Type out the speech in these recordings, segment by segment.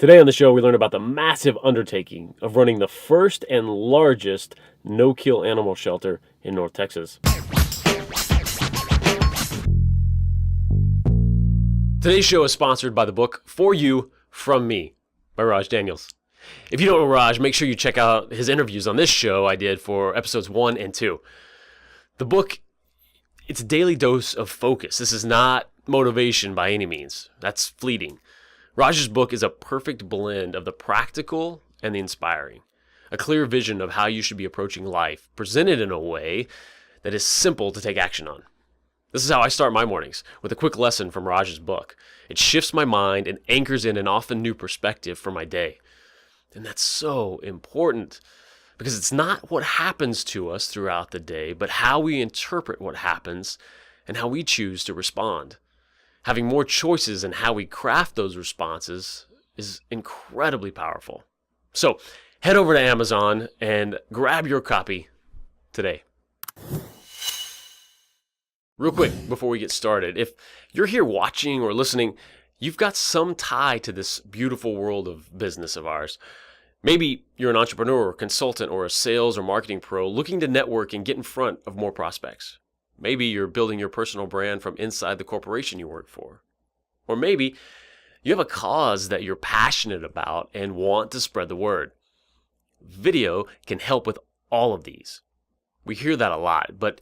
Today on the show, we learn about the massive undertaking of running the first and largest no-kill animal shelter in North Texas. Today's show is sponsored by the book For You, From Me by Raj Daniels. If you don't know Raj, make sure you check out his interviews on this show I did for episodes 1 and 2. The book, it's a daily dose of focus. This is not motivation by any means. That's fleeting. Raj's book is a perfect blend of the practical and the inspiring. A clear vision of how you should be approaching life, presented in a way that is simple to take action on. This is how I start my mornings, with a quick lesson from Raj's book. It shifts my mind and anchors in an often new perspective for my day. And that's so important, because it's not what happens to us throughout the day, but how we interpret what happens and how we choose to respond. Having more choices in how we craft those responses is incredibly powerful. So head over to Amazon and grab your copy today. Real quick, before we get started, if you're here watching or listening, you've got some tie to this beautiful world of business of ours. Maybe you're an entrepreneur, consultant, or a sales or marketing pro looking to network and get in front of more prospects. Maybe you're building your personal brand from inside the corporation you work for. Or maybe you have a cause that you're passionate about and want to spread the word. Video can help with all of these. We hear that a lot, but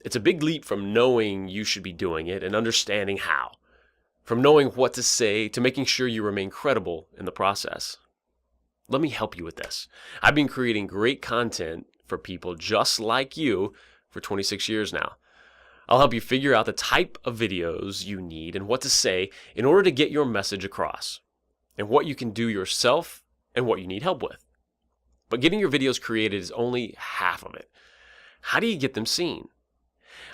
it's a big leap from knowing you should be doing it and understanding how. From knowing what to say to making sure you remain credible in the process. Let me help you with this. I've been creating great content for people just like you for 26 years now. I'll help you figure out the type of videos you need and what to say in order to get your message across, and what you can do yourself and what you need help with. But getting your videos created is only half of it. How do you get them seen?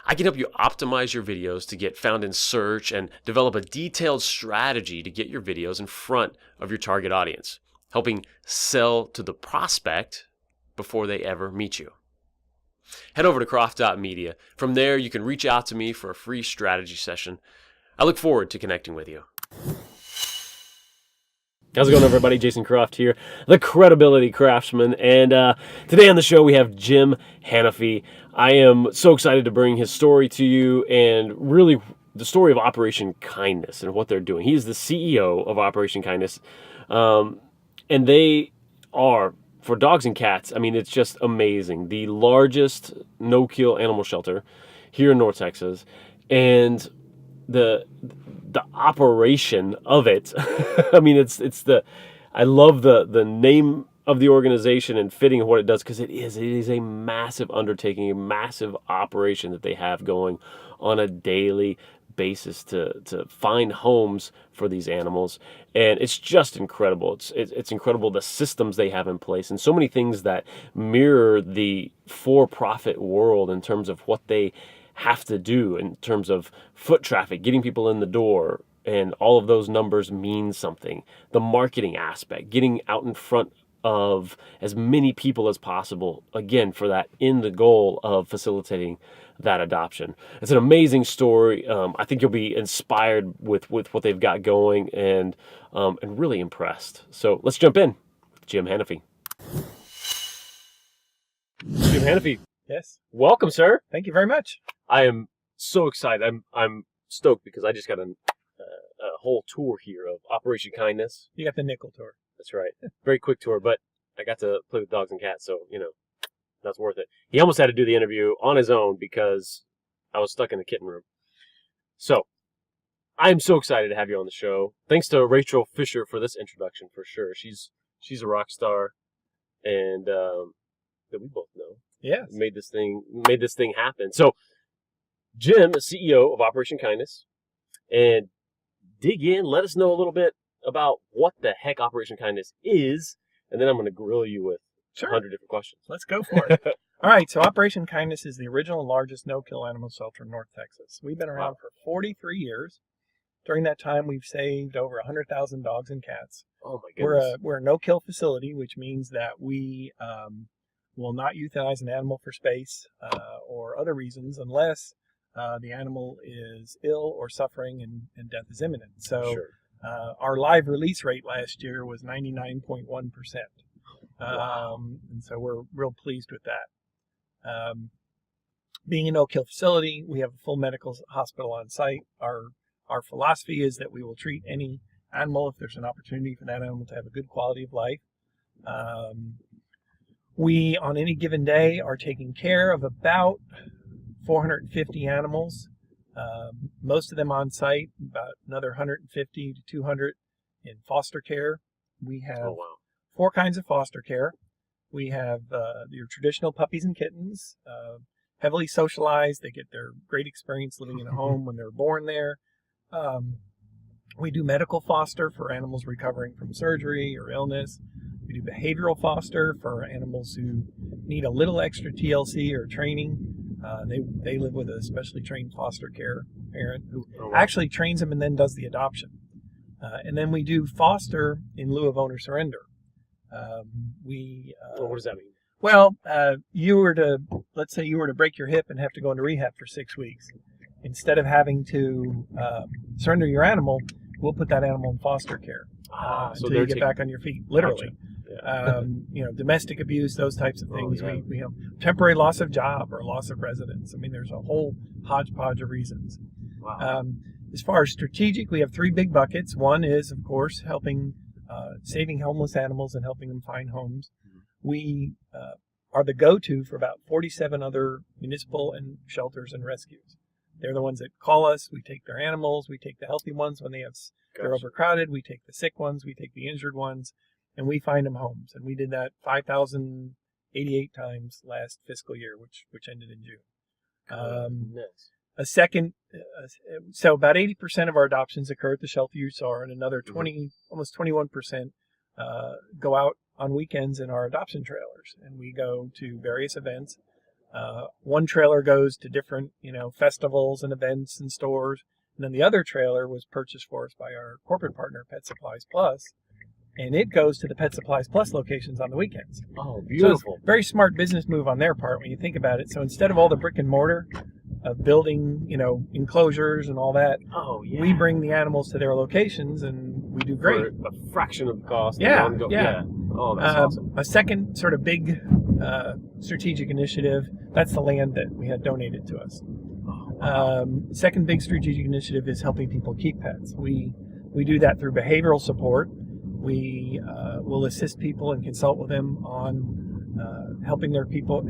I can help you optimize your videos to get found in search and develop a detailed strategy to get your videos in front of your target audience, helping sell to the prospect before they ever meet you. Head over to croft.media. From there, you can reach out to me for a free strategy session. I look forward to connecting with you. How's it going, everybody? Jason Croft here, the Credibility Craftsman. And today on the show, we have Jim Hanophy. I am so excited to bring his story to you, and really the story of Operation Kindness and what they're doing. He is the CEO of Operation Kindness, and they are, for dogs and cats, I mean, it's just amazing. The largest no-kill animal shelter here in North Texas, and the operation of it. I mean, I love the name of the organization and fitting of what it does, because it is a massive undertaking, a massive operation that they have going on a daily basis to find homes for these animals. And it's just incredible. It's incredible, the systems they have in place, and so many things that mirror the for-profit world in terms of what they have to do in terms of foot traffic, getting people in the door, and all of those numbers mean something. The marketing aspect, getting out in front of as many people as possible, again, for that end goal of facilitating that adoption. It's an amazing story. I think you'll be inspired with what they've got going, and really impressed. So let's jump in with Jim Hanophy. Jim Hanophy. Yes. Welcome, sir. Thank you very much. I am so excited. I'm stoked because I just got a whole tour here of Operation Kindness. You got the nickel tour. That's right. Very quick tour, but I got to play with dogs and cats, so, that's worth it. He almost had to do the interview on his own because I was stuck in the kitten room. So, I'm so excited to have you on the show. Thanks to Rachel Fisher for this introduction, for sure. She's a rock star, and that we both know. Yes. Made this thing happen. So, Jim is CEO of Operation Kindness, and dig in. Let us know a little bit about what the heck Operation Kindness is, and then I'm going to grill you with 100 different questions. Let's go for it. All right, so Operation Kindness is the original and largest no-kill animal shelter in North Texas. We've been around for 43 years. During that time, we've saved over 100,000 dogs and cats. Oh my goodness. We're a no-kill facility, which means that we will not euthanize an animal for space or other reasons unless the animal is ill or suffering and death is imminent. So Sure. Our live release rate last year was 99.1%. And so we're real pleased with that. Being a no-kill facility, we have a full medical hospital on site. Our philosophy is that we will treat any animal if there's an opportunity for that animal to have a good quality of life. We, on any given day, are taking care of about 450 animals, most of them on site, about another 150 to 200 in foster care. We have 4 kinds of foster care. We have your traditional puppies and kittens, heavily socialized. They get their great experience living in a home when they're born there. We do medical foster for animals recovering from surgery or illness. We do behavioral foster for animals who need a little extra TLC or training. They live with a specially trained foster care parent who actually trains them and then does the adoption. And then we do foster in lieu of owner surrender. What does that mean? Well, let's say you were to break your hip and have to go into rehab for 6 weeks. Instead of having to surrender your animal, we'll put that animal in foster care So until you get back on your feet, literally. Gotcha. Yeah. Domestic abuse, those types of things. Yeah. We have temporary loss of job or loss of residence. I mean, there's a whole hodgepodge of reasons. Wow. As far as strategic, we have 3 big buckets. One is, of course, helping saving homeless animals and helping them find homes. We are the go-to for about 47 other municipal and shelters and rescues. They're the ones that call us. We take their animals. We take the healthy ones when they're overcrowded. We take the sick ones. We take the injured ones, and we find them homes. And we did that 5,088 times last fiscal year, which ended in June. So about 80% of our adoptions occur at the shelter you saw, and another 20, almost 21% go out on weekends in our adoption trailers, and we go to various events. One trailer goes to different, festivals and events and stores, and then the other trailer was purchased for us by our corporate partner, Pet Supplies Plus, and it goes to the Pet Supplies Plus locations on the weekends. Oh, beautiful! So it's a very smart business move on their part when you think about it. So instead of all the brick and mortar of building, enclosures and all that, we bring the animals to their locations, and we do great. For a fraction of the cost. Yeah. Oh, that's awesome. A second sort of big strategic initiative, that's the land that we had donated to us. Second big strategic initiative is helping people keep pets. We do that through behavioral support. We will assist people and consult with them on helping their people,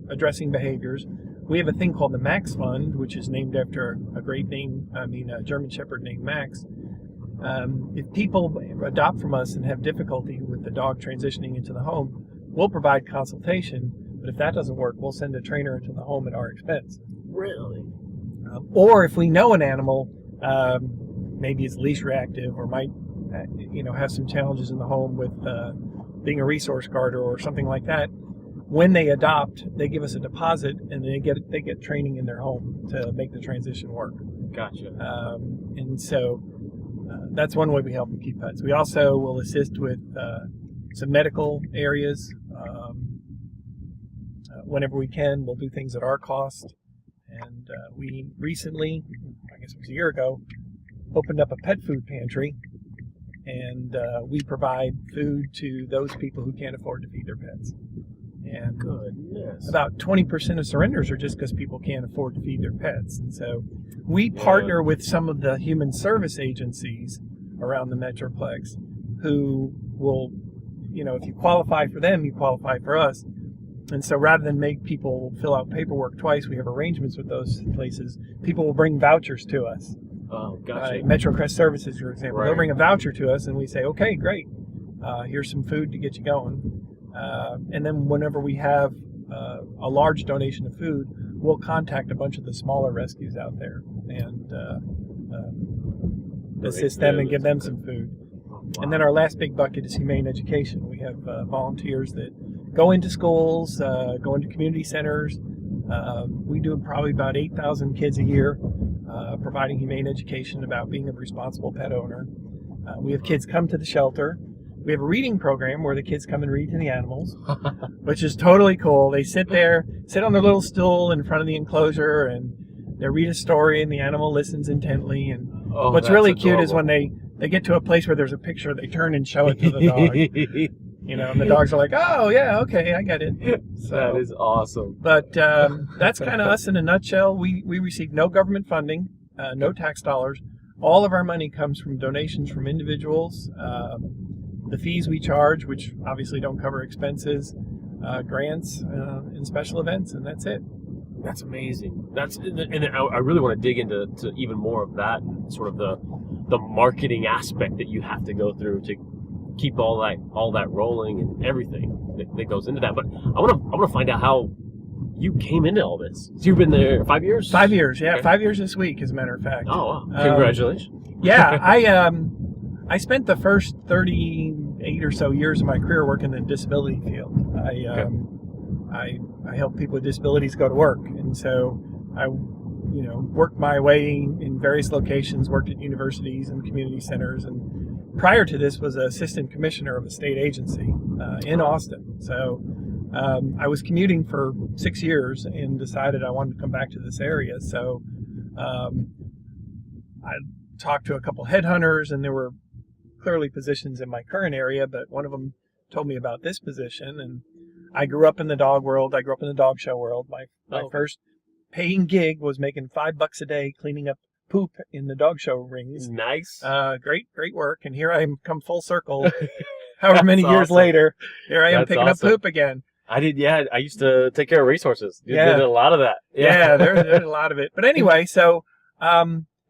addressing behaviors. We have a thing called the Max Fund, which is named after a German Shepherd named Max. If people adopt from us and have difficulty with the dog transitioning into the home, we'll provide consultation. But if that doesn't work, we'll send a trainer into the home at our expense. Really? Or if we know an animal, maybe it's leash reactive or might, have some challenges in the home with being a resource guarder or something like that. When they adopt, they give us a deposit, and they get training in their home to make the transition work. Gotcha. And so that's one way we help them keep pets. We also will assist with some medical areas. Whenever we can, we'll do things at our cost. And we recently, I guess it was a year ago, opened up a pet food pantry, and we provide food to those people who can't afford to feed their pets. And about 20% of surrenders are just because people can't afford to feed their pets. And so we partner with some of the human service agencies around the Metroplex who will, if you qualify for them, you qualify for us. And so rather than make people fill out paperwork twice, we have arrangements with those places. People will bring vouchers to us. Oh, gotcha. MetroCrest Services, for example. Right. They'll bring a voucher to us, and we say, okay, great. Here's some food to get you going. And then whenever we have a large donation of food, we'll contact a bunch of the smaller rescues out there and assist them and give them some food. Wow. And then our last big bucket is Humane Education. We have volunteers that go into schools, go into community centers. We do probably about 8,000 kids a year, providing humane education about being a responsible pet owner. We have kids come to the shelter. We have a reading program where the kids come and read to the animals, which is totally cool. They sit on their little stool in front of the enclosure, and they read a story, and the animal listens intently. And what's really cute is when they they get to a place where there's a picture, they turn and show it to the dog. You know, and the dogs are like, oh, yeah, okay, I get it. So, that is awesome. But that's kind of us in a nutshell. We receive no government funding, no tax dollars. All of our money comes from donations from individuals, the fees we charge, which obviously don't cover expenses, grants, and special events, and that's it. That's amazing. And I really want to dig into even more of that, and sort of the marketing aspect that you have to go through to keep all that rolling and everything that goes into that. But I want to find out how you came into all this. So you've been there 5 years? 5 years, yeah. Okay. 5 years this week, as a matter of fact. Oh, wow. Congratulations. Yeah, I spent the first 38 or so years of my career working in the disability field. I help people with disabilities go to work, and so I, worked my way in various locations, worked at universities and community centers, and prior to this was assistant commissioner of a state agency in Austin. So I was commuting for 6 years and decided I wanted to come back to this area. So I talked to a couple headhunters, and there were clearly positions in my current area, but one of them told me about this position, and I grew up in the dog world. I grew up in the dog show world. My first paying gig was making $5 a day cleaning up poop in the dog show rings. Nice. Great work. And here I am, come full circle. However many years later, here I am picking up poop again. I used to take care of racehorses. You did a lot of that. Yeah, there's a lot of it. But anyway, so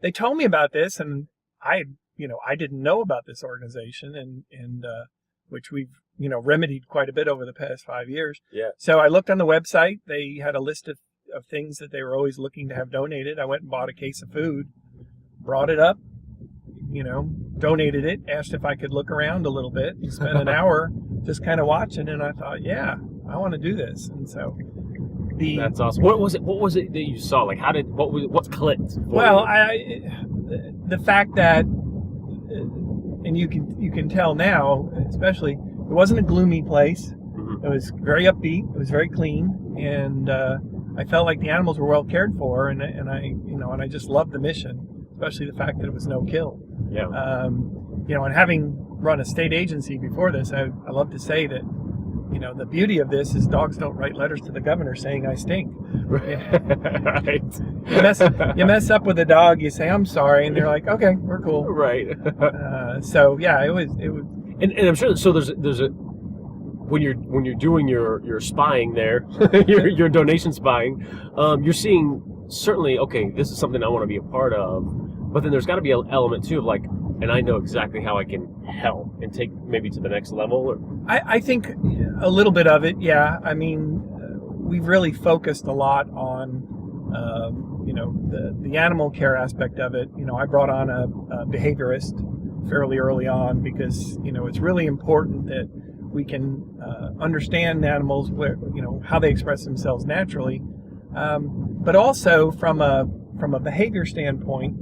they told me about this, and I didn't know about this organization, and which we've remedied quite a bit over the past 5 years. Yeah. So I looked on the website. They had a list of things that they were always looking to have donated. I went and bought a case of food, brought it up, donated it, asked if I could look around a little bit, and spent an hour just kind of watching, and I thought, yeah, I want to do this. And so that's awesome. What was it that you saw? Like, what clicked? Well, the fact that, and you can tell now, especially, it wasn't a gloomy place. Mm-hmm. It was very upbeat. It was very clean, and I felt like the animals were well cared for, and I just loved the mission, especially the fact that it was no kill. Yeah. And having run a state agency before this, I love to say that, the beauty of this is dogs don't write letters to the governor saying I stink. Right. You mess up with a dog, you say I'm sorry, and they're like, okay, we're cool. Right. So yeah, it was. And I'm sure. So there's a when you're doing your spying there, your donation spying, you're seeing certainly, okay, this is something I want to be a part of, but then there's got to be an element too of like, and I know exactly how I can help and take maybe to the next level. Or I think a little bit of it, yeah. I mean, we've really focused a lot on the animal care aspect of it. I brought on a behaviorist fairly early on because it's really important that we can understand animals, how they express themselves naturally, but also from a behavior standpoint.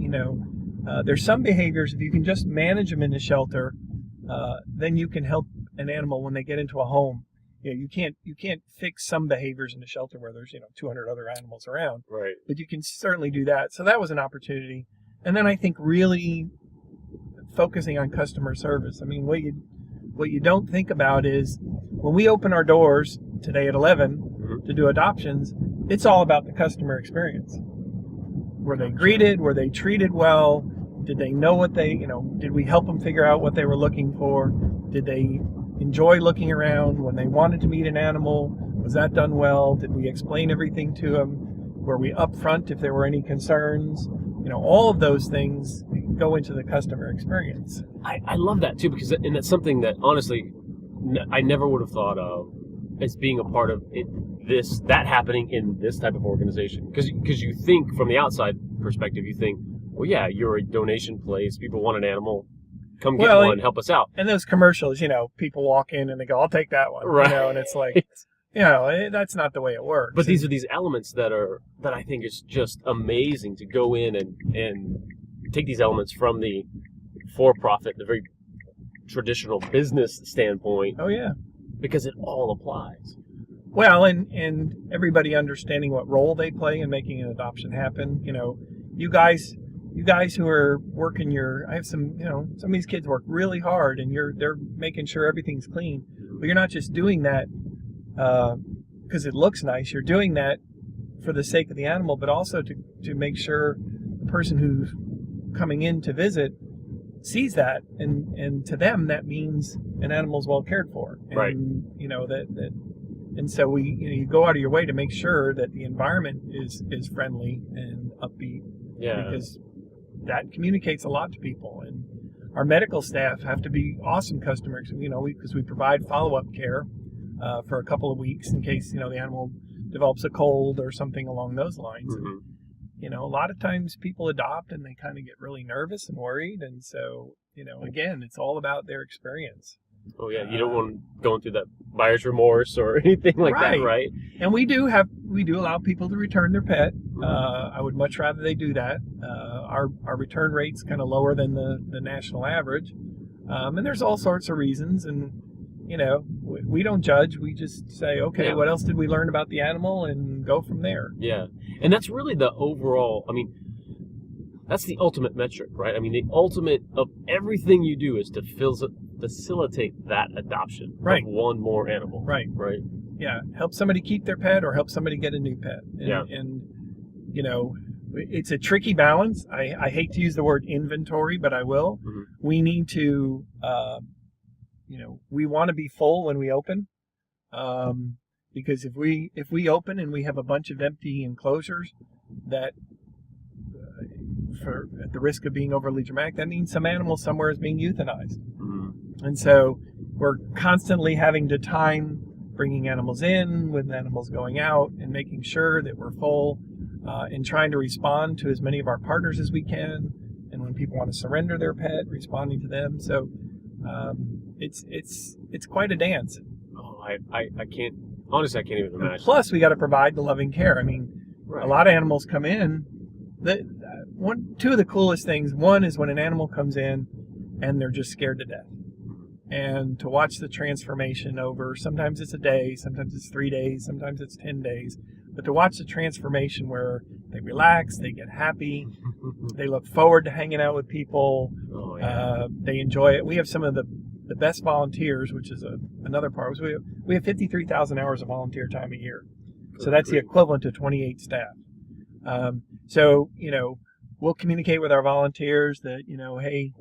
There's some behaviors, if you can just manage them in the shelter, then you can help an animal when they get into a home. You can't fix some behaviors in the shelter where there's 200 other animals around. Right. But you can certainly do that. So that was an opportunity. And then I think really focusing on customer service. I mean, what you don't think about is when we open our doors today at 11 to do adoptions, it's all about the customer experience. Were they greeted? Were they treated well? Did they know what did we help them figure out what they were looking for? Did they enjoy looking around when they wanted to meet an animal? Was that done well? Did we explain everything to them? Were we upfront if there were any concerns? All of those things go into the customer experience. I love that too, because that's something that honestly I never would have thought of as being a part of that happening in this type of organization. Because you think from the outside perspective, you think, well, yeah, you're a donation place. People want an animal. Come get one, help us out. And those commercials, people walk in and they go, I'll take that one. Right. And it's like, that's not the way it works. But these are these elements that I think is just amazing to go in and take these elements from the for-profit, the very traditional business standpoint. Oh, yeah. Because it all applies. Well, and everybody understanding what role they play in making an adoption happen. You guys, you guys who are working I have some, some of these kids work really hard, and they're making sure everything's clean. But you're not just doing that because it looks nice. You're doing that for the sake of the animal, but also to make sure the person who's coming in to visit sees that, and to them that means an animal's well cared for. And, right. And so you go out of your way to make sure that the environment is friendly and upbeat. Yeah. Because that communicates a lot to people. And our medical staff have to be awesome customers, because we provide follow-up care for a couple of weeks in case, the animal develops a cold or something along those lines. Mm-hmm. And, a lot of times people adopt and they kind of get really nervous and worried. And so, again, it's all about their experience. Oh yeah, you don't want going through that buyer's remorse or anything like that, right? And we do allow people to return their pet. I would much rather they do that. Our return rate's kind of lower than the national average, and there's all sorts of reasons. And we don't judge. We just say, okay, what else did we learn about the animal, and go from there. Yeah, and that's really the overall. I mean, that's the ultimate metric, right? I mean, the ultimate of everything you do is to facilitate that adoption of one more animal. Right. Yeah, help somebody keep their pet or help somebody get a new pet. And, and it's a tricky balance. I hate to use the word inventory, but I will. Mm-hmm. We need to, we want to be full when we open, because if we open and we have a bunch of empty enclosures that, at the risk of being overly dramatic, that means some animal somewhere is being euthanized. Mm-hmm. And so we're constantly having to time bringing animals in with animals going out, and making sure that we're full, and trying to respond to as many of our partners as we can. And when people want to surrender their pet, responding to them. So it's quite a dance. Oh, I can't, honestly, I can't even imagine. And plus, we got to provide the loving care. I mean, a lot of animals come in. Two of the coolest things, one is when an animal comes in and they're just scared to death. And to watch the transformation over, sometimes it's a day, sometimes it's 3 days, sometimes it's 10 days. But to watch the transformation where they relax, they get happy, they look forward to hanging out with people, they enjoy it. We have some of the best volunteers, which is another part. We have 53,000 hours of volunteer time a year. So that's the equivalent to 28 staff. So, we'll communicate with our volunteers that, hey,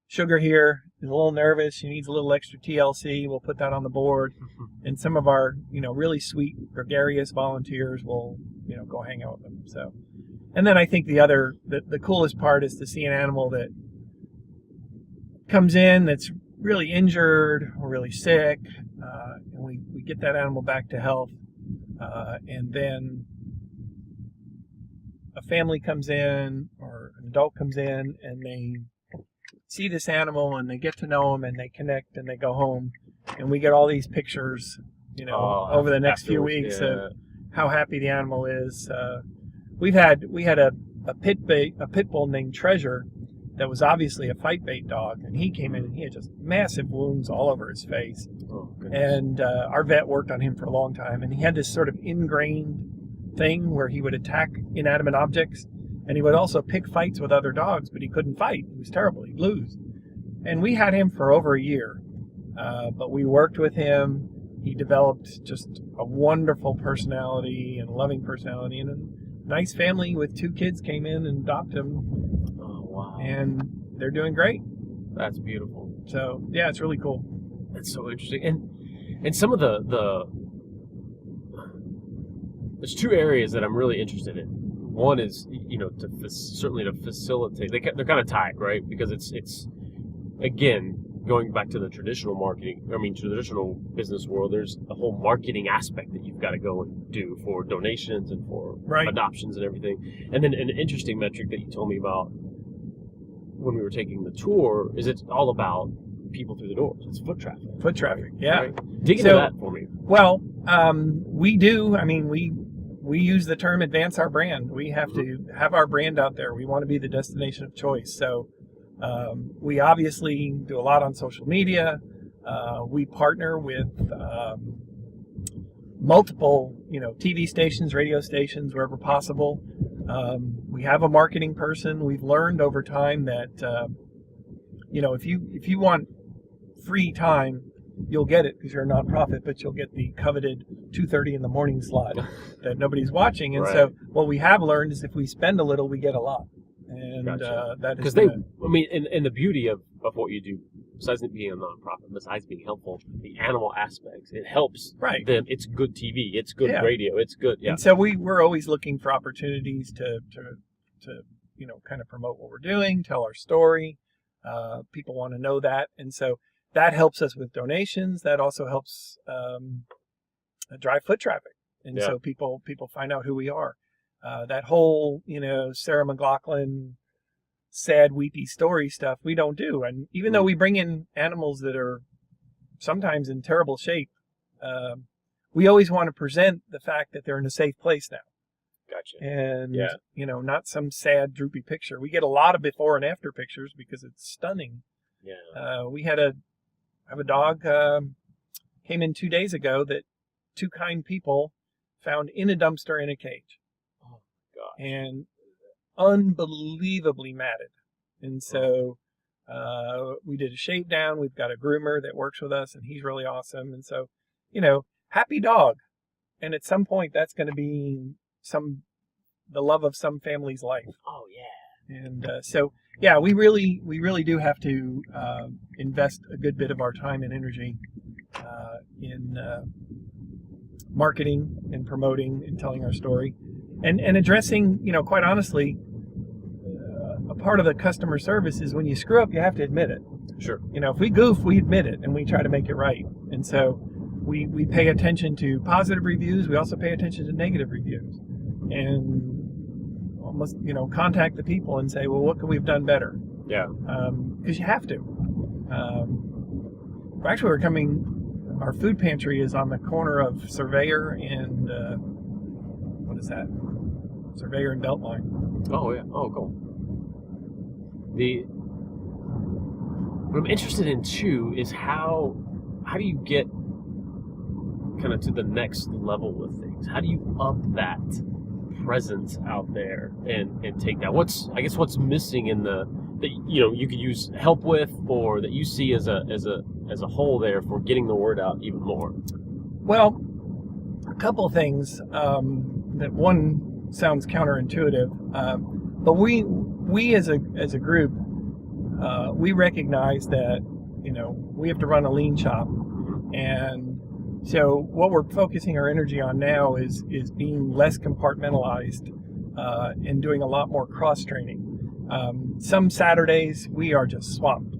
Sugar here is a little nervous. She needs a little extra TLC. We'll put that on the board. And some of our, really sweet, gregarious volunteers will, go hang out with them. So, and then I think the coolest part is to see an animal that comes in that's really injured or really sick. And we get that animal back to health. And then a family comes in or an adult comes in and they see this animal and they get to know him and they connect and they go home, and we get all these pictures, over the next few weeks of how happy the animal is. We had a pit bull named Treasure that was obviously a fight bait dog, and he came in and he had just massive wounds all over his face. And our vet worked on him for a long time, and he had this sort of ingrained thing where he would attack inanimate objects, and he would also pick fights with other dogs, but he couldn't fight. He was terrible. He'd lose. And we had him for over a year, but we worked with him. He developed just a wonderful personality and a loving personality, and a nice family with 2 kids came in and adopted him. Oh, wow. And they're doing great. That's beautiful. So, yeah, it's really cool. That's so interesting. And some of the there's 2 areas that I'm really interested in. One is, certainly to facilitate. They're kind of tied, right? Because it's again, going back to the traditional traditional business world, there's a whole marketing aspect that you've got to go and do for donations and for adoptions and everything. And then an interesting metric that you told me about when we were taking the tour is it's all about people through the doors. It's foot traffic. Foot traffic, yeah. Right? Dig into that for me. Well, we do. I mean, we use the term advance our brand. We have to have our brand out there. We want to be the destination of choice. So we obviously do a lot on social media. We partner with multiple, TV stations, radio stations, wherever possible. We have a marketing person. We've learned over time that if you want free time, you'll get it because you're a nonprofit, but you'll get the coveted 2:30 in the morning slot that nobody's watching. And Right. so what we have learned is if we spend a little, we get a lot. And Gotcha. that is Because and the beauty of what you do, besides it being a nonprofit, besides being helpful, the animal aspects, it helps right. them. It's good TV, it's good Yeah. radio, it's good. Yeah. And so we're always looking for opportunities to kind of promote what we're doing, tell our story. People want to know that, and so that helps us with donations. That also helps drive foot traffic, and Yeah. so people find out who we are. That whole Sarah McLachlan sad weepy story stuff we don't do, and even though we bring in animals that are sometimes in terrible shape, we always want to present the fact that they're in a safe place now. Gotcha. And Yeah. not some sad droopy picture. We get a lot of before and after pictures because it's stunning. Yeah. We have a dog came in 2 days ago that two kind people found in a dumpster in a cage. Oh gosh. And unbelievably matted. And so we did a shave down. We've got a groomer that works with us, and he's really awesome. And so, happy dog. And at some point, that's going to be the love of some family's life. Oh yeah. And so, yeah, we really do have to invest a good bit of our time and energy in marketing and promoting and telling our story, and addressing, quite honestly, a part of the customer service is when you screw up, you have to admit it. Sure. If we goof, we admit it and we try to make it right. And so we pay attention to positive reviews. We also pay attention to negative reviews, and almost contact the people and say, well, what could we have done better? Yeah. Because you have to. Our food pantry is on the corner of Surveyor and what is that? Surveyor and Beltline. Oh yeah. Oh cool. What I'm interested in too is how do you get kind of to the next level with things? How do you up that presence out there and take that? What's missing in that you could use help with, or that you see as a whole there for getting the word out even more? Well, a couple of things. That one sounds counterintuitive, but we as a group, we recognize that we have to run a lean shop, and so what we're focusing our energy on now is being less compartmentalized and doing a lot more cross training. Some Saturdays we are just swamped.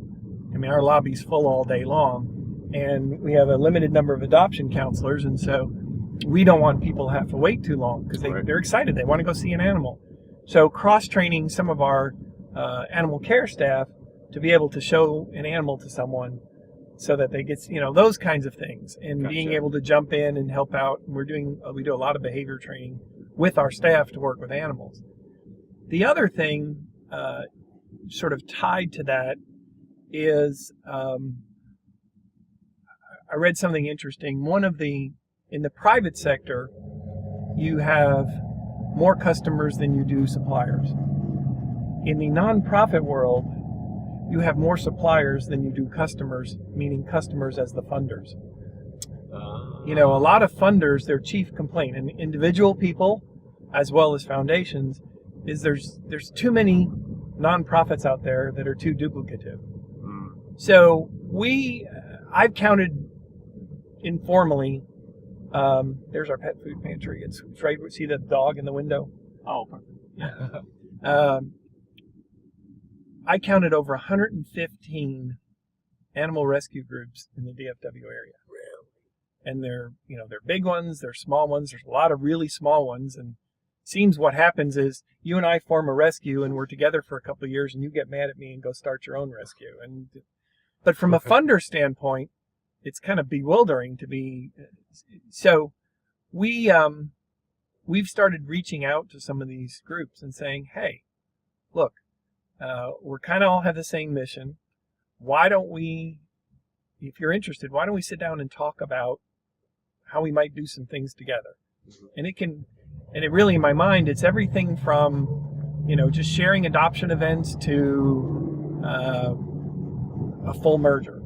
I mean, our lobby's full all day long, and we have a limited number of adoption counselors, and so we don't want people to have to wait too long because they're excited. They want to go see an animal. So cross-training some of our animal care staff to be able to show an animal to someone so that they get, those kinds of things, and Gotcha. being able to jump in and help out. We do a lot of behavior training with our staff to work with animals. The other thing sort of tied to that is I read something interesting. In the private sector, you have more customers than you do suppliers. In the nonprofit world, you have more suppliers than you do customers, meaning customers as the funders. A lot of funders, their chief complaint, and individual people as well as foundations, is there's too many nonprofits out there that are too duplicative. So I've counted informally. There's our pet food pantry. It's right. See the dog in the window? Oh, yeah. I counted over 115 animal rescue groups in the DFW area. Really? And they're big ones, they're small ones. There's a lot of really small ones, and it seems what happens is you and I form a rescue, and we're together for a couple of years, and you get mad at me and go start your own rescue. But from a funder standpoint, it's kind of bewildering to be. So we've started reaching out to some of these groups and saying, hey, look, we're kind of all have the same mission. Why don't we, if you're interested, why don't we sit down and talk about how we might do some things together? And And it really, in my mind, it's everything from, just sharing adoption events to a full merger.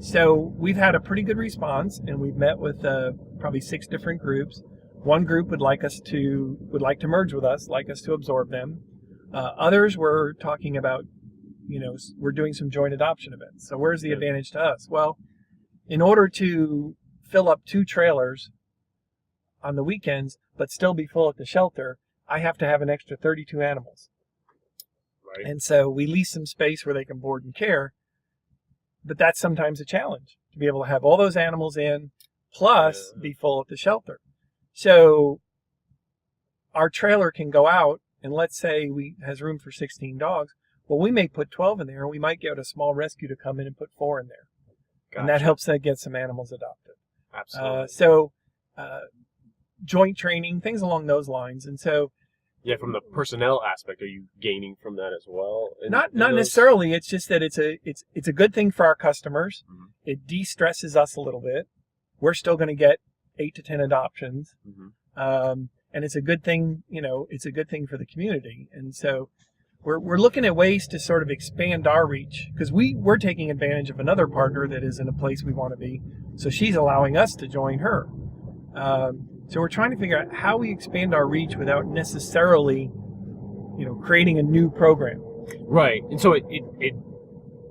So we've had a pretty good response, and we've met with probably 6 different groups. One group would like to merge with us, like us to absorb them. Others were talking about, we're doing some joint adoption events. So where's the advantage to us? Well, in order to fill up 2 trailers on the weekends, but still be full at the shelter, I have to have an extra 32 animals. Right. And so we lease some space where they can board and care. But that's sometimes a challenge, to be able to have all those animals in, plus be full at the shelter. So our trailer can go out, and let's say has room for 16 dogs. Well, we may put 12 in there, and we might get a small rescue to come in and put 4 in there. Gotcha. And that helps get some animals adopted. Absolutely. Joint training, things along those lines. And so... Yeah, from the personnel aspect, are you gaining from that as well? Not necessarily. It's just that it's a good thing for our customers. Mm-hmm. It de-stresses us a little bit. We're still going to get 8 to 10 adoptions, and it's a good thing. It's a good thing for the community. And so we're looking at ways to sort of expand our reach, because we're taking advantage of another partner that is in a place we want to be. So she's allowing us to join her. So we're trying to figure out how we expand our reach without necessarily, creating a new program. Right. And so it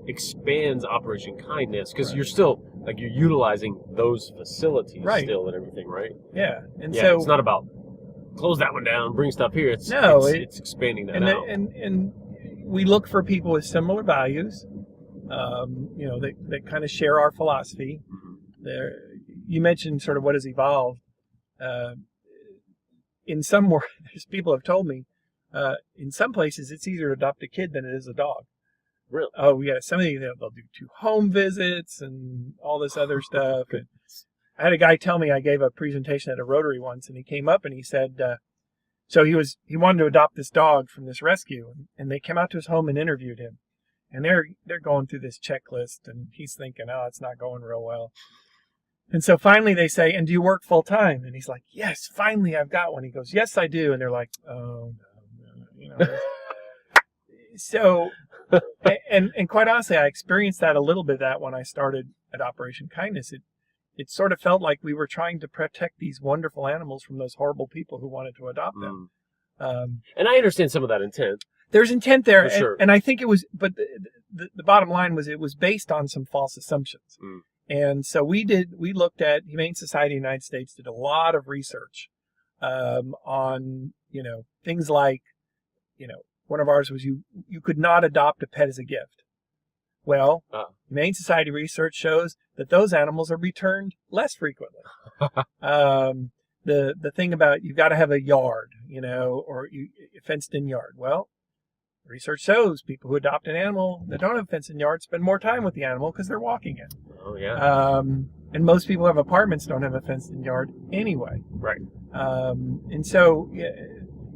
expands Operation Kindness, because you're still, you're utilizing those facilities still and everything, right? Yeah. And so it's not about close that one down, bring stuff here. It's expanding that out. And we look for people with similar values, that kind of share our philosophy. Mm-hmm. You mentioned sort of what has evolved. In some there's people have told me, in some places it's easier to adopt a kid than it is a dog. Really? Oh yeah, some of these they'll do 2 home visits and all this other stuff. And I had a guy tell me, I gave a presentation at a Rotary once, and he came up and he said, so he wanted to adopt this dog from this rescue, and they came out to his home and interviewed him, and they're going through this checklist, and he's thinking, oh, it's not going real well. And so finally they say, and do you work full time? And he's like, yes, finally I've got one. He goes, yes, I do. And they're like, oh, no. So, and quite honestly, I experienced that a little bit, that when I started at Operation Kindness, it sort of felt like we were trying to protect these wonderful animals from those horrible people who wanted to adopt them. And I understand some of that intent. There's intent there. For sure. And I think it was, but the bottom line was it was based on some false assumptions. And so we looked at Humane Society of the United States, did a lot of research on, things like, one of ours was you could not adopt a pet as a gift. Well, Humane Society research shows that those animals are returned less frequently. The thing about you've got to have a yard, or a fenced-in yard. Well, research shows people who adopt an animal that don't have a fenced-in yard spend more time with the animal because they're walking it. Oh, yeah. And most people who have apartments don't have a fenced-in yard anyway. Right. And so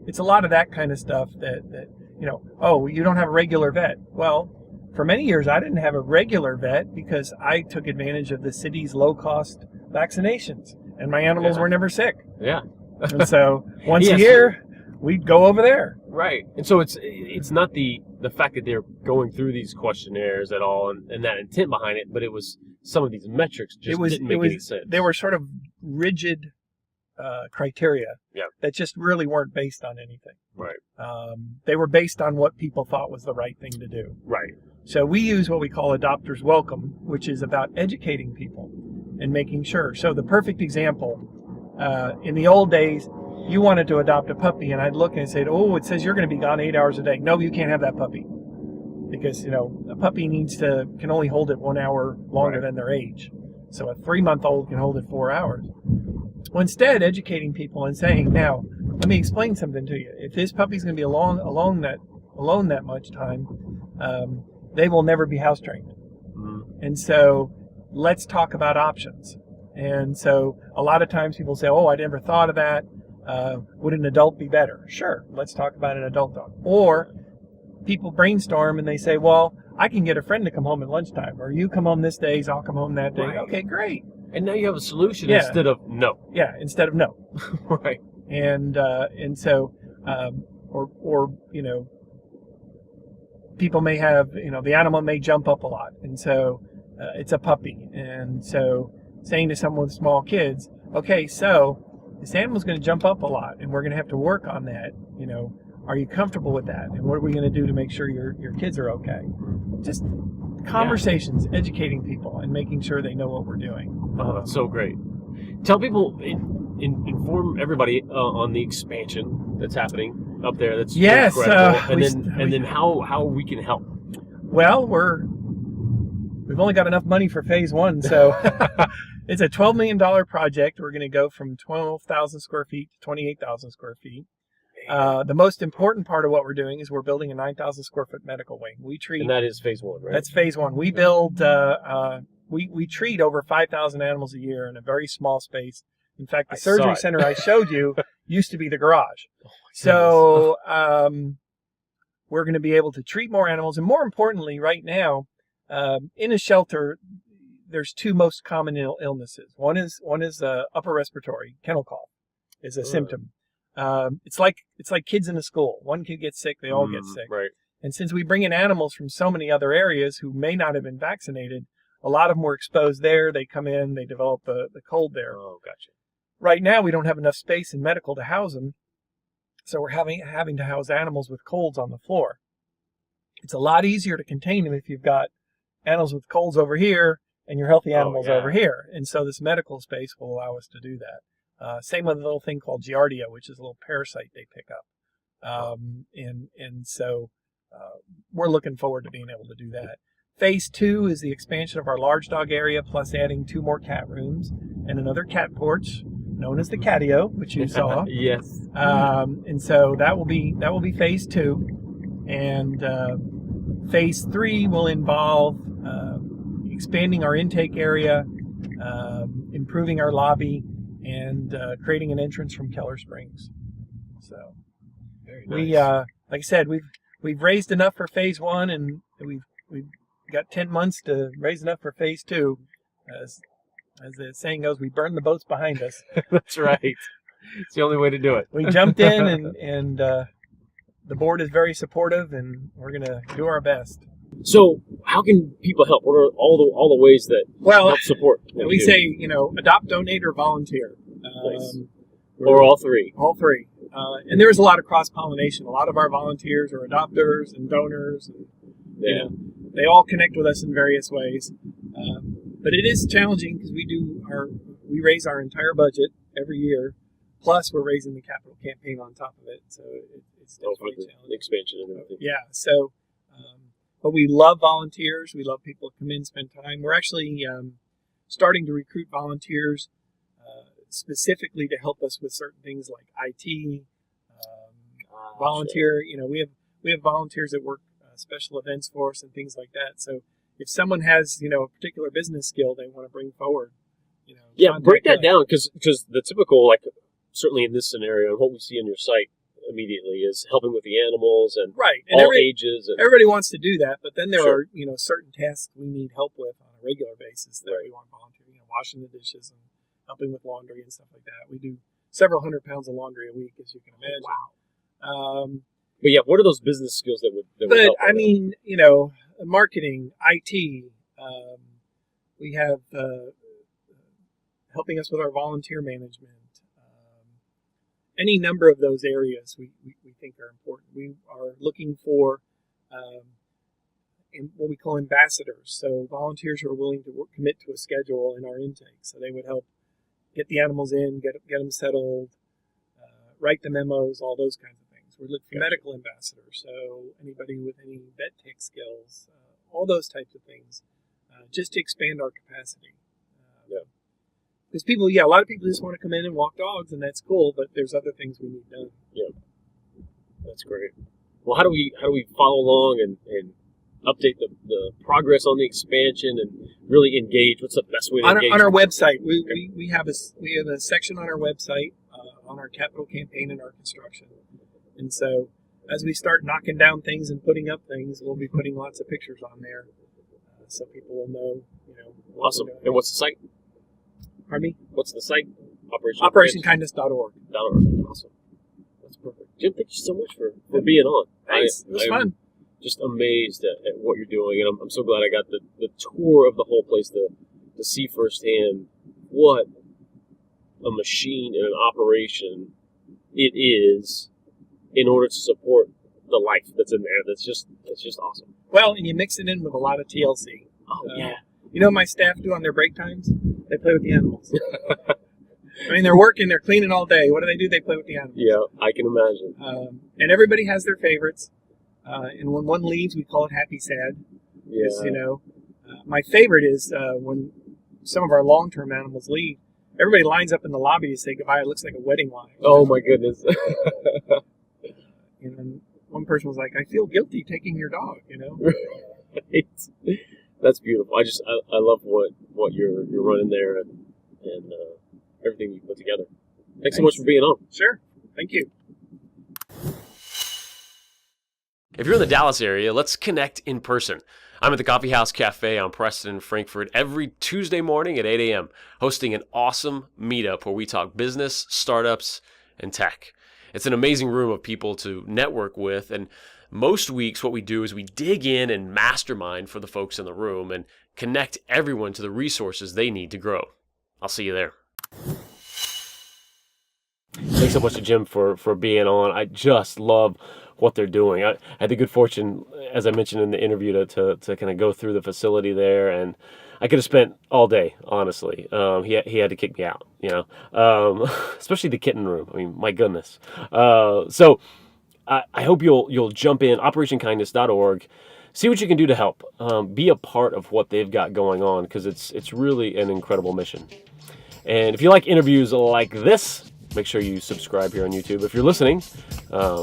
it's a lot of that kind of stuff that you don't have a regular vet. Well, for many years I didn't have a regular vet because I took advantage of the city's low-cost vaccinations, and my animals were never sick. Yeah. And so once a year, we'd go over there. Right. And so it's not the fact that they're going through these questionnaires at all and that intent behind it, but it was some of these metrics didn't make any sense. They were sort of rigid criteria that just really weren't based on anything. Right. They were based on what people thought was the right thing to do. Right. So we use what we call Adopters Welcome, which is about educating people and making sure. So the perfect example, in the old days, you wanted to adopt a puppy, and I'd look and say, oh, it says you're going to be gone 8 hours a day. No, you can't have that puppy. Because, a puppy can only hold it 1 hour longer than their age. So a 3-month-old can hold it 4 hours. Well, instead, educating people and saying, now, let me explain something to you. If this puppy's going to be alone that much time, they will never be house trained. And so let's talk about options. And so a lot of times people say, oh, I never thought of that. Would an adult be better? Sure, let's talk about an adult dog. Or people brainstorm and they say, well, I can get a friend to come home at lunchtime, or you come home this day, so I'll come home that day. Right. Okay, great. And now you have a solution instead of no. Yeah, instead of no. Right. and so or people may have, the animal may jump up a lot, and so it's a puppy, and so saying to someone with small kids, okay, so this animal's going to jump up a lot, and we're going to have to work on that. Are you comfortable with that? And what are we going to do to make sure your kids are okay? Just conversations, educating people, and making sure they know what we're doing. Oh, that's so great. Tell people, inform everybody on the expansion that's happening up there. That's incredible. And then how we can help. Well, we've only got enough money for phase one, so it's a $12 million project. We're going to go from 12,000 square feet to 28,000 square feet. The most important part of what we're doing is we're building a 9,000 square foot medical wing. And that is phase one, right? That's phase one. We build, we treat over 5,000 animals a year in a very small space. In fact, the surgery center I showed you used to be the garage. So we're going to be able to treat more animals. And more importantly, right now, in a shelter, there's two most common illnesses. One is upper respiratory, kennel cough is a symptom. It's like kids in a school. One kid gets sick, they all get sick. Right. And since we bring in animals from so many other areas who may not have been vaccinated, a lot of them were exposed there. They come in, they develop the cold there. Oh, gotcha. Right now, we don't have enough space in medical to house them, so we're having to house animals with colds on the floor. It's a lot easier to contain them if you've got animals with colds over here and your healthy animals over here. And so this medical space will allow us to do that. Same with a little thing called Giardia, which is a little parasite they pick up. And so we're looking forward to being able to do that. Phase two is the expansion of our large dog area, plus adding 2 more cat rooms and another cat porch, known as the catio, which you saw. Yes. And so that will be phase two. And phase three will involve expanding our intake area, improving our lobby, and creating an entrance from Keller Springs. So very like nice. I said, we've raised enough for phase one, and we've got 10 months to raise enough for phase two. As the saying goes, we burn the boats behind us. That's right. It's the only way to do it. We jumped in, and the board is very supportive, and we're going to do our best. So, how can people help? What are all the ways that help support? We say, adopt, donate, or volunteer. Nice. Or all three. All three. And there is a lot of cross-pollination. A lot of our volunteers are adopters and donors. And, they all connect with us in various ways. But it is challenging because we raise our entire budget every year. Plus, we're raising the capital campaign on top of it. So it's definitely challenging. Expansion and everything. Yeah. So, but we love volunteers. We love people to come in, spend time. We're actually starting to recruit volunteers specifically to help us with certain things like IT. Volunteer. We have volunteers that work special events for us and things like that. So if someone has a particular business skill they want to bring forward, break that down because the typical, like certainly in this scenario and what we see on your site immediately is helping with the animals and and all ages. And everybody wants to do that, but then there are certain tasks we need help with on a regular basis that we want volunteer. Washing the dishes and helping with laundry and stuff like that. We do several hundred pounds of laundry a week, as you can imagine. Wow. But what are those business skills that would help? I mean, marketing, IT. We have helping us with our volunteer management. Any number of those areas we think are important. We are looking for what we call ambassadors. So volunteers who are willing to commit to a schedule in our intake. So they would help get the animals in, get them settled, write the memos, all those kinds of things. We're looking for medical ambassadors. So anybody with any vet tech skills, all those types of things, just to expand our capacity. Because people, a lot of people just want to come in and walk dogs, and that's cool. But there's other things we need done. Yeah, that's great. Well, how do we follow along and update the progress on the expansion and really engage? What's the best way to engage? On our website, we have a section on our website on our capital campaign and our construction. And so as we start knocking down things and putting up things, we'll be putting lots of pictures on there so people will know. Awesome. And what's the site? Pardon me? What's the site? OperationKindness.org. Awesome. That's perfect. Jim, thank you so much for being on. Thanks. It was fun. Just amazed at what you're doing, and I'm so glad I got the tour of the whole place to see firsthand what a machine and an operation it is in order to support the life that's in there. That's just awesome. Well, and you mix it in with a lot of TLC. Oh, yeah. You know what my staff do on their break times? They play with the animals. I mean, they're working, they're cleaning all day. What do? They play with the animals. Yeah, I can imagine. And everybody has their favorites. And when one leaves, we call it happy sad. Yeah. You know, my favorite is when some of our long-term animals leave. Everybody lines up in the lobby to say goodbye. It looks like a wedding line. Oh my goodness. And then one person was like, "I feel guilty taking your dog." You know. Right. That's beautiful. I love what you're running there and everything you put together. Thanks so much for being on. Sure. Thank you. If you're in the Dallas area, let's connect in person. I'm at the Coffee House Cafe on Preston and Frankfurt every Tuesday morning at 8 a.m., hosting an awesome meetup where we talk business, startups, and tech. It's an amazing room of people to network with, and most weeks what we do is we dig in and mastermind for the folks in the room and connect everyone to the resources they need to grow. I'll see you there. Thanks so much to Jim for being on. I just love what they're doing. I had the good fortune, as I mentioned in the interview, to kind of go through the facility there, and I could have spent all day, honestly. He had to kick me out, you know, especially the kitten room. I mean, my goodness. So I hope you'll jump in, operationkindness.org, see what you can do to help. Be a part of what they've got going on, because it's really an incredible mission. And if you like interviews like this, make sure you subscribe here on YouTube. If you're listening,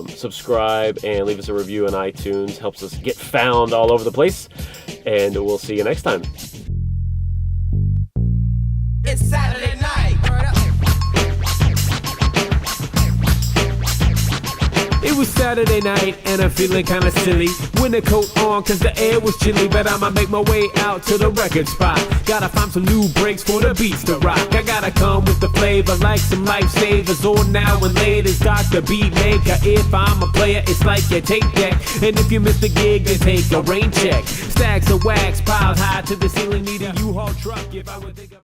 subscribe and leave us a review on iTunes. Helps us get found all over the place. And we'll see you next time. It's Saturday night. It was Saturday night and I'm feeling kinda silly. Winter coat on cause the air was chilly, but I'ma make my way out to the record spot. Gotta find some new breaks for the beats to rock. I gotta come with the flavor like some lifesavers. On now and later, Dr. Beatmaker. If I'm a player, it's like your tape deck. And if you miss the gig, then take a rain check. Stacks of wax piled high to the ceiling, need a U-Haul truck if I would think of